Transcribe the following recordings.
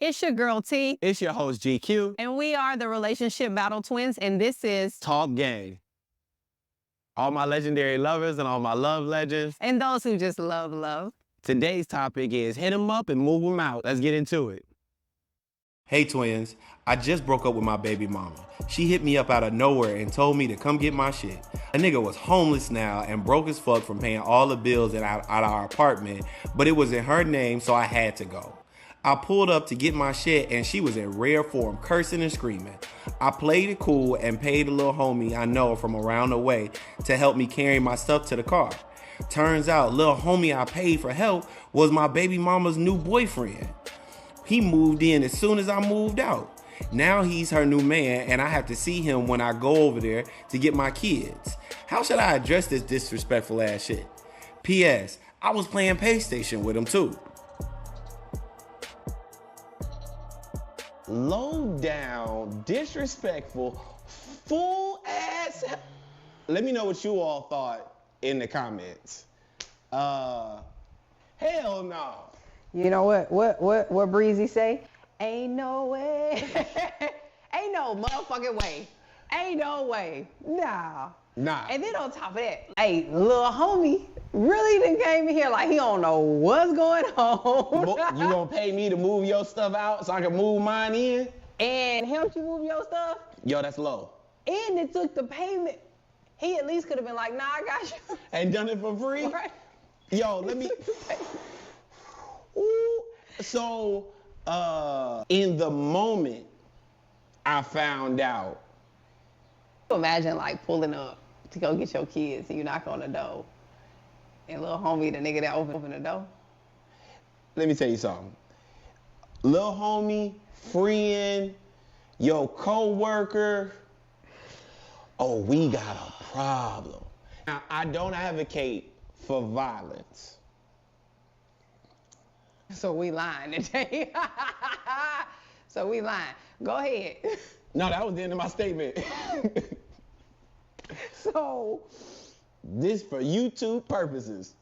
It's your girl T, It's your host GQ. and we are the Relationship Battle Twins, and this is Talk Gang. All my legendary lovers and all my love legends. and those who just love love. Today's topic is hit 'em up and move 'em out. Let's get into it. Hey twins, I just broke up with my baby mama. She hit me up out of nowhere and told me to come get my shit. A nigga was homeless now and broke as fuck from paying all the bills out of our apartment, but it was in her name, so I had to go. I pulled up to get my shit and she was in rare form, cursing and screaming. I played it cool and paid a little homie I know from around the way to help me carry my stuff to the car. Turns out, little homie I paid for help was my baby mama's new boyfriend. He moved in as soon as I moved out. Now he's her new man and I have to see him when I go over there to get my kids. How should I address this disrespectful ass shit? P.S. I was playing PlayStation with him too. Low down, disrespectful, full ass. Let me know what you all thought in the comments. Hell no. You know what Breezy say? Ain't no way. Ain't no motherfucking way. Ain't no way. Nah. And then on top of that, hey, little homie really done came in here like he don't know what's going on. You gonna pay me to move your stuff out so I can move mine in? And helped you move your stuff? Yo, that's low. And it took the payment. He at least could have been like, nah, I got you. And done it for free? Right. Yo, let me. Ooh. So, in the moment I found out. Imagine like pulling up to go get your kids and you knock on the door. And little homie, the nigga that open the door. Let me tell you something. Lil homie, friend, your co-worker. Oh, we got a problem. Now, I don't advocate for violence. So we lying today. So we lying. Go ahead. No, that was the end of my statement. So This for YouTube purposes.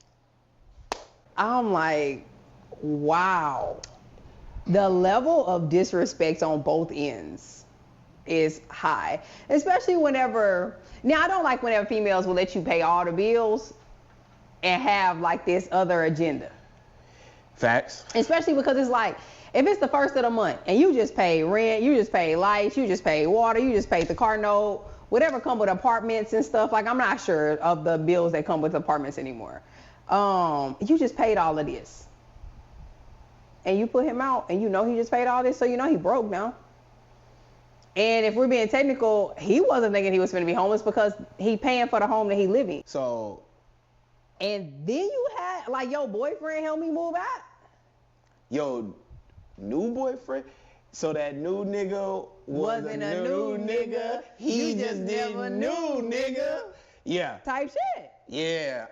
I'm like, wow. The level of disrespect on both ends is high. Especially whenever, now I don't like whenever females will let you pay all the bills and have like this other agenda. Facts. Especially because it's like, if it's the first of the month and you just pay rent, you just pay lights, you just pay water, you just pay the car note, whatever come with apartments and stuff, like I'm not sure of the bills that come with apartments anymore. You just paid all of this. And you put him out and you know he just paid all this, so you know he broke now. And if we're being technical, he wasn't thinking he was going to be homeless because he paying for the home that he living. So. And then you had, like, your boyfriend help me move out? Yo, new boyfriend? So that new nigga wasn't a new nigga. He just never knew, nigga. Yeah. Type shit. Yeah.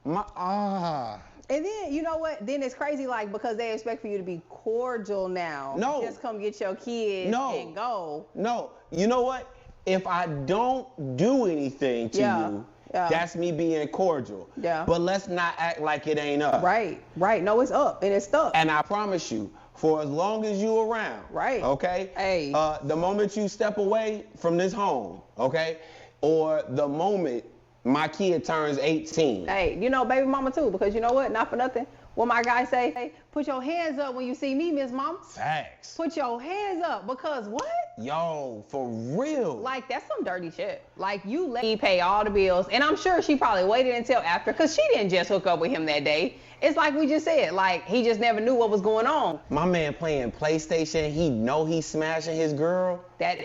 And then, you know what? Then it's crazy, like, because they expect for you to be cordial now. No. Just come get your kids and go. No. You know what? If I don't do anything to you, that's me being cordial. Yeah. But let's not act like it ain't up. Right. No, it's up and it's stuck. And I promise you, for as long as you around. Right. Okay? Hey. The moment you step away from this home, okay? Or the moment my kid turns 18. Hey, you know, baby mama too, because you know what? Not for nothing. What my guy say, hey, put your hands up when you see me, Miss Mama. Facts. Put your hands up, because what? Yo, for real. Like, that's some dirty shit. Like, you let me pay all the bills, and I'm sure she probably waited until after, because she didn't just hook up with him that day. It's like we just said, like, he just never knew what was going on. My man playing PlayStation, he know he's smashing his girl. That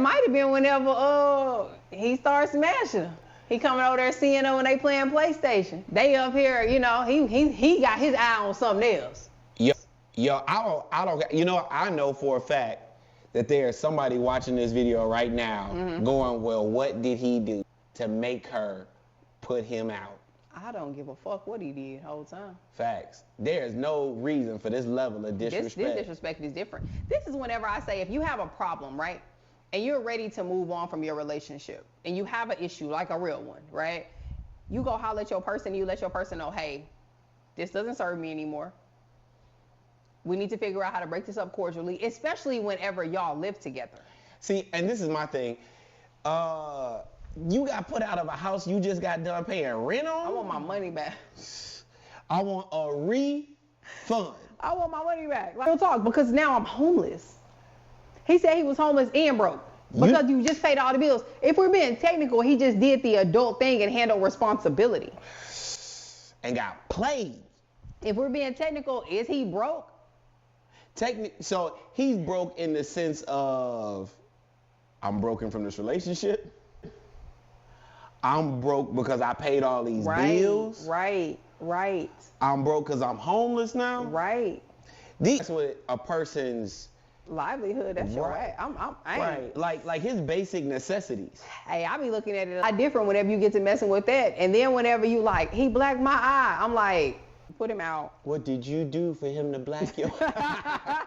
might have been whenever he started smashing her. He coming over there seeing her when they playing PlayStation. They up here, you know, he got his eye on something else. Yo, I don't, you know, I know for a fact that there's somebody watching this video right now going, well, what did he do to make her put him out? I don't give a fuck what he did the whole time. Facts. There's no reason for this level of disrespect. This disrespect is different. This is whenever I say, if you have a problem, right? And you're ready to move on from your relationship, and you have an issue, like a real one, right? You go holler at your person, you let your person know, hey, this doesn't serve me anymore. We need to figure out how to break this up cordially, especially whenever y'all live together. See, and this is my thing. You got put out of a house you just got done paying rent on? I want my money back. I want a refund. I want my money back. Like, real talk, because now I'm homeless. He said he was homeless and broke because you just paid all the bills. If we're being technical, he just did the adult thing and handled responsibility. And got played. If we're being technical, is he broke? So he's broke in the sense of, I'm broken from this relationship. I'm broke because I paid all these bills. Right. I'm broke because I'm homeless now. Right. That's what a person's livelihood. That's right. I ain't. Right. Like his basic necessities. Hey, I be looking at it a lot different whenever you get to messing with that. And then whenever you like, he blacked my eye, I'm like, put him out. What did you do for him to black your eye?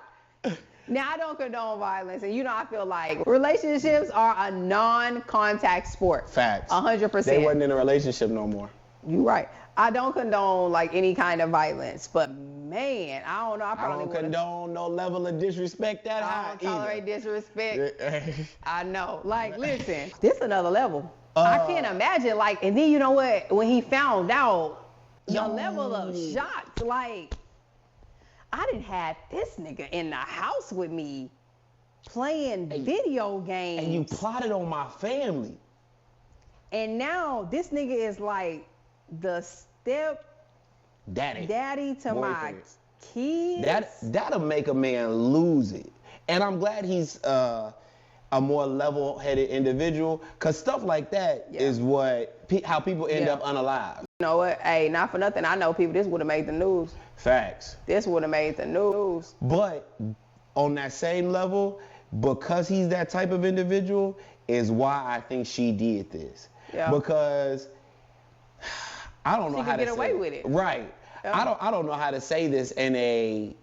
Now, I don't condone violence, and I feel like relationships are a non-contact sport. Facts. 100%. They wasn't in a relationship no more. You right. I don't condone like any kind of violence, but man, I don't know. I don't condone no level of disrespect that high. I don't tolerate disrespect. either. I know. Like, listen, this another level. I can't imagine. Like, and then you know what? When he found out the level of shots, like, I didn't have this nigga in the house with me playing video games. And you plotted on my family. And now this nigga is like the step daddy to my kids. That'll make a man lose it. And I'm glad he's a more level-headed individual, because stuff like that is how people end up unalive. You know what? Hey, not for nothing. I know people, this would have made the news. Facts. This would have made the news. But on that same level, because he's that type of individual, is why I think she did this. Yeah. Because I don't know how to get away with it. Right. Yeah. I don't know how to say this in a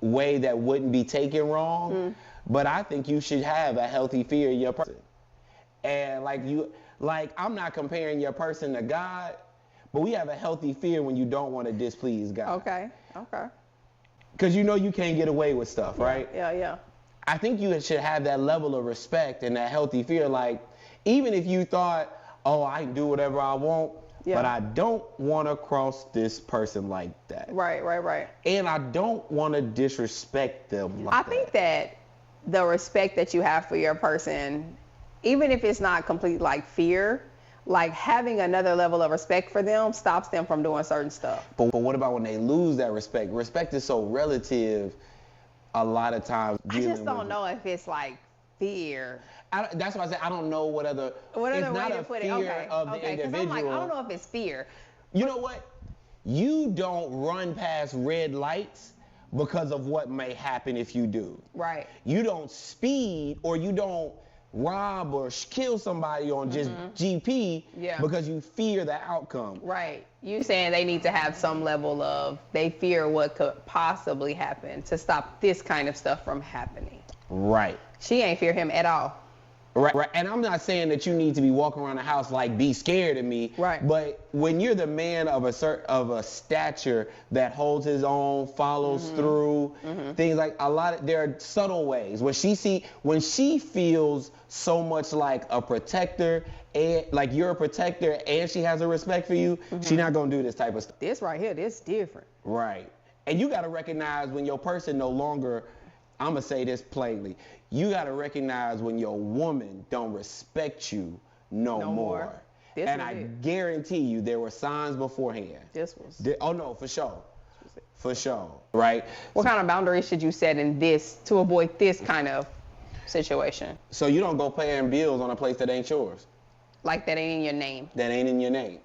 way that wouldn't be taken wrong, but I think you should have a healthy fear of your person. And like I'm not comparing your person to God, but we have a healthy fear when you don't want to displease God. Okay. Because you can't get away with stuff, right? Yeah. I think you should have that level of respect and that healthy fear. Like, even if you thought, oh, I can do whatever I want, but I don't want to cross this person like that. Right. And I don't want to disrespect them like that. I think that the respect that you have for your person, even if it's not complete like fear, like having another level of respect for them stops them from doing certain stuff. But what about when they lose that respect? Respect is so relative a lot of times. I just don't know if it's like fear. That's why I said I don't know what other way it's not to a put fear it. of the Because individual. I'm like, I don't know if it's fear. You know what? You don't run past red lights because of what may happen if you do. Right. You don't speed, or you don't rob or kill somebody on just GP because you fear the outcome. Right. You saying they need to have some level of, they fear what could possibly happen to stop this kind of stuff from happening. Right. She ain't fear him at all. Right. And I'm not saying that you need to be walking around the house like, be scared of me. Right. But when you're the man of a stature that holds his own, follows through, things like there are subtle ways when she feels so much like a protector, and like you're a protector, and she has a respect for you, she's not gonna do this type of stuff. This right here, this different. Right. And you gotta recognize when your person no longer, I'm gonna say this plainly, you gotta recognize when your woman don't respect you no more. And I guarantee you there were signs beforehand. Oh no, for sure. For sure. Right? What kind of boundaries should you set in this to avoid this kind of situation? So you don't go paying bills on a place that ain't yours. Like that ain't in your name. That ain't in your name.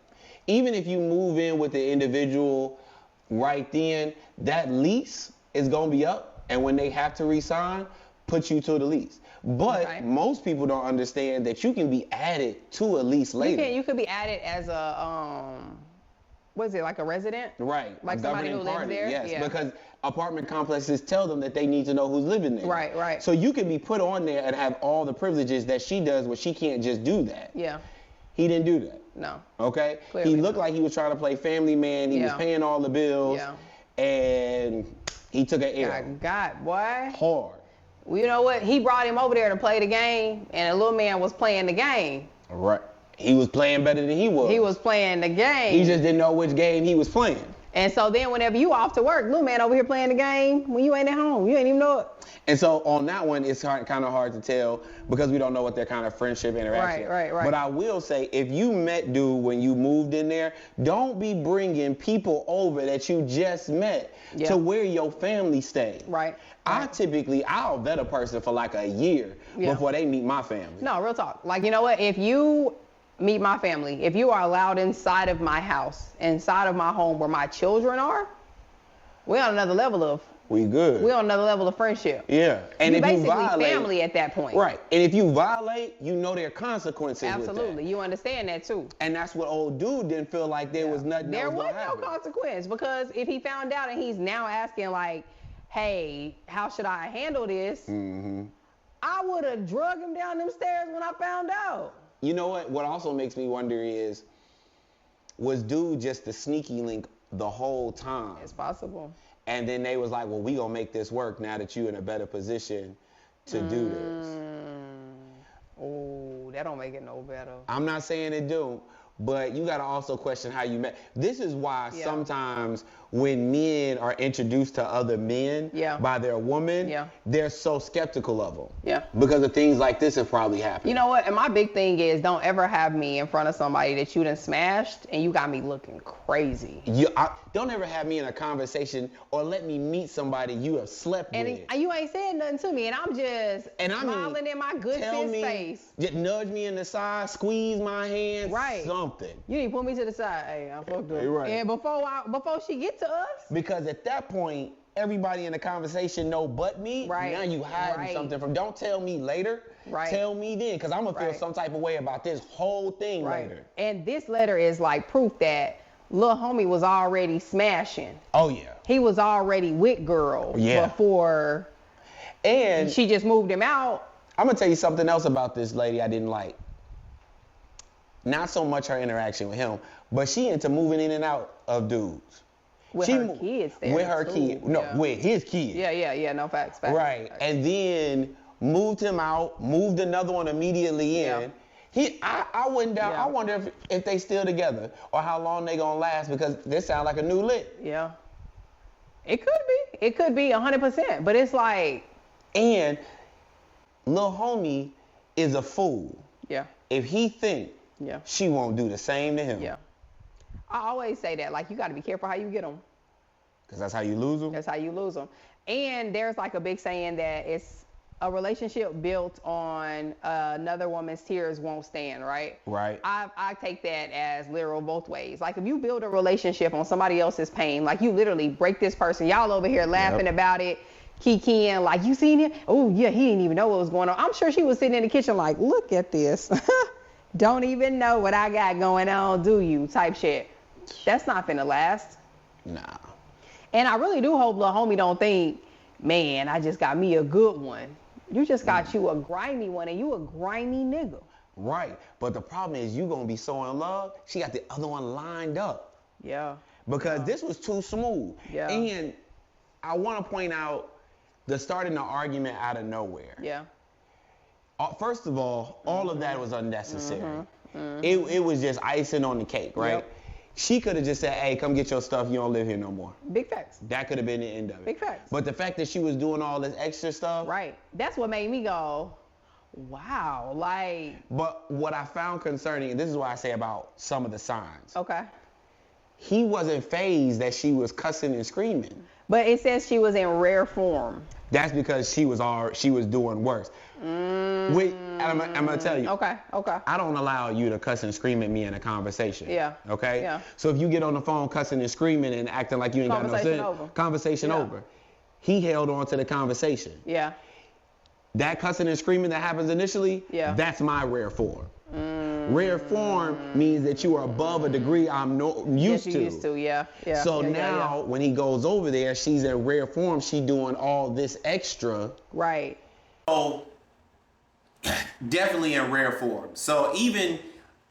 Even if you move in with the individual right then, that lease is gonna be up, and when they have to resign, put you to the lease. But most people don't understand that you can be added to a lease later. You could be added as a what is it, like a resident? Right. Like somebody who lives there? Yes, Yeah. because apartment complexes tell them that they need to know who's living there. Right. So you can be put on there and have all the privileges that she does, but she can't just do that. Yeah. He didn't do that. No. Okay? Clearly he looked like he was trying to play family man. He was paying all the bills. Yeah. And He took an L. God, boy. Hard. Well, you know what? He brought him over there to play the game, and the little man was playing the game. Right. He was playing better than he was. He was playing the game. He just didn't know which game he was playing. And so then whenever you off to work, little man over here playing the game, when you ain't at home, you ain't even know it. And so on that one, it's kind of hard to tell because we don't know what their kind of friendship interaction is. Right. But I will say, if you met dude when you moved in there, don't be bringing people over that you just met to where your family stays. Right. I'll vet a person for like a year before they meet my family. No, real talk. Like, you know what? If you meet my family, if you are allowed inside of my house, inside of my home where my children are, we're on another level of friendship. Yeah. And you if basically you violate, family at that point. Right. And if you violate, you know there are consequences with that. Absolutely. You understand that too. And that's what old dude didn't feel like there was nothing There else was gonna no happen. consequence, because if he found out and he's now asking like, hey, how should I handle this? Mm-hmm. I would have drug him down them stairs when I found out. You know what? What also makes me wonder is, was dude just the sneaky link the whole time? It's possible. And then they was like, well, we gonna make this work now that you in a better position to do this. Oh, that don't make it no better. I'm not saying it do, but you gotta also question how you met. This is why sometimes when men are introduced to other men by their woman, they're so skeptical of them. Yeah. Because of things like this have probably happened. You know what? And my big thing is, don't ever have me in front of somebody that you done smashed and you got me looking crazy. Don't ever have me in a conversation or let me meet somebody you have slept with. And you ain't said nothing to me, and I'm just smiling in my good sis face. Just nudge me in the side, squeeze my hand, something. You need to pull me to the side. Hey, I fucked up. Right. And before she get to us. Because at that point, everybody in the conversation know but me. Right. Now you hiding something from. Don't tell me later. Right. Tell me then, because I'm gonna feel some type of way about this whole thing later. And this letter is like proof that Lil Homie was already smashing. Oh yeah. He was already with girl before and she just moved him out. I'm gonna tell you something else about this lady I didn't like. Not so much her interaction with him, but she into moving in and out of dudes. With her kids there. With her kid. No, with his kid. Yeah, no facts. Right. Facts. And then moved him out, moved another one immediately in. I wouldn't doubt. I wonder if they still together or how long they gonna last, because this sound like a new lick. Yeah. It could be. It could be 100%. But it's like. And Lil Homie is a fool. Yeah. If he think she won't do the same to him. Yeah. I always say that, like, you got to be careful how you get them. Because that's how you lose them? That's how you lose them. And there's like a big saying that it's a relationship built on another woman's tears won't stand, right? Right. I take that as literal both ways. Like, if you build a relationship on somebody else's pain, like you literally break this person, y'all over here laughing about it, kikiing, like, you seen him? Oh, yeah, he didn't even know what was going on. I'm sure she was sitting in the kitchen like, look at this. Don't even know what I got going on, do you? Type shit. That's not finna last. Nah. And I really do hope Lil Homie don't think, man, I just got me a good one. You just got you a grimy one, and you a grimy nigga. Right. But the problem is you gonna be so in love, she got the other one lined up. Yeah. Because this was too smooth. Yeah. And I want to point out the starting the argument out of nowhere. Yeah. First of all of that was unnecessary. It was just icing on the cake, right? Yep. She could have just said, hey, come get your stuff. You don't live here no more. Big facts. That could have been the end of it. Big facts. But the fact that she was doing all this extra stuff. Right. That's what made me go, wow, like. But what I found concerning, and this is what I say about some of the signs. Okay. He wasn't fazed that she was cussing and screaming. But it says she was in rare form. That's because she was doing worse. I'm gonna tell you. Okay. I don't allow you to cuss and scream at me in a conversation. Yeah. Okay? Yeah. So if you get on the phone cussing and screaming and acting like you ain't got no sense, conversation over. He held on to the conversation. Yeah. That cussing and screaming that happens initially, that's my rare form. Rare form means that you are above a degree I'm used to. Used to, yeah. So now when he goes over there, she's in rare form. She doing all this extra. Right. So definitely in rare form. So even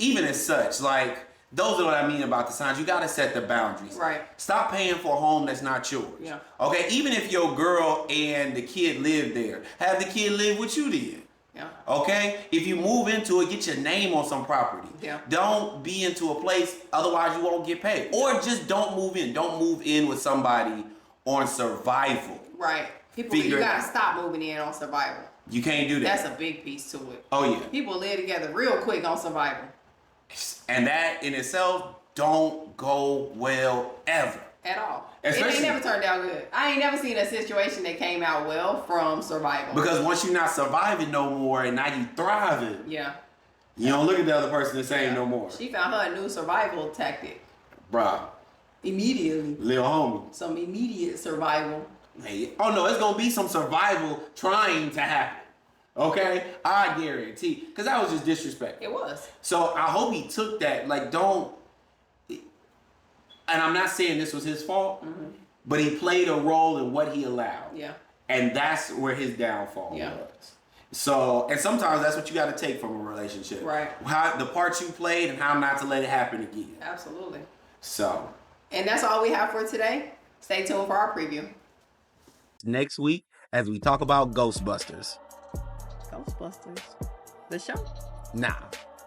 as such, like Those are what I mean about the signs. You got to set the boundaries. Right. Stop paying for a home that's not yours. Yeah. Okay? Even if your girl and the kid live there, have the kid live with you then. Yeah. Okay? If you move into it, get your name on some property. Yeah. Don't be into a place, otherwise you won't get paid. Or just don't move in. Don't move in with somebody on survival. Right. People, you gotta stop moving in on survival. You can't do that. That's a big piece to it. Oh, yeah. People live together real quick on survival. And that in itself don't go well ever. At all. Especially, it ain't never turned out good. I ain't never seen a situation that came out well from survival. Because once you're not surviving no more and now you thriving, yeah, you don't look at the other person the same no more. She found her a new survival tactic. Bruh. Immediately. Little homie. Some immediate survival. Hey, oh no, it's gonna be some survival trying to happen. Okay? I guarantee. Because that was just disrespect. It was. So I hope he took that. Like, don't. And I'm not saying this was his fault, but he played a role in what he allowed. Yeah. And that's where his downfall Yeah. was. So, and sometimes that's what you got to take from a relationship. Right. How the part you played and how not to let it happen again. Absolutely. So. And that's all we have for today. Stay tuned for our preview. Next week, as we talk about Ghostbusters. Ghostbusters. The show. Nah,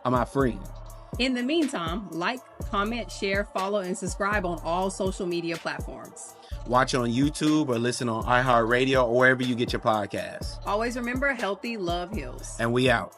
I'm my friend. In the meantime, like, comment, share, follow, and subscribe on all social media platforms. Watch on YouTube or listen on iHeartRadio or wherever you get your podcasts. Always remember, healthy love heals. And we out.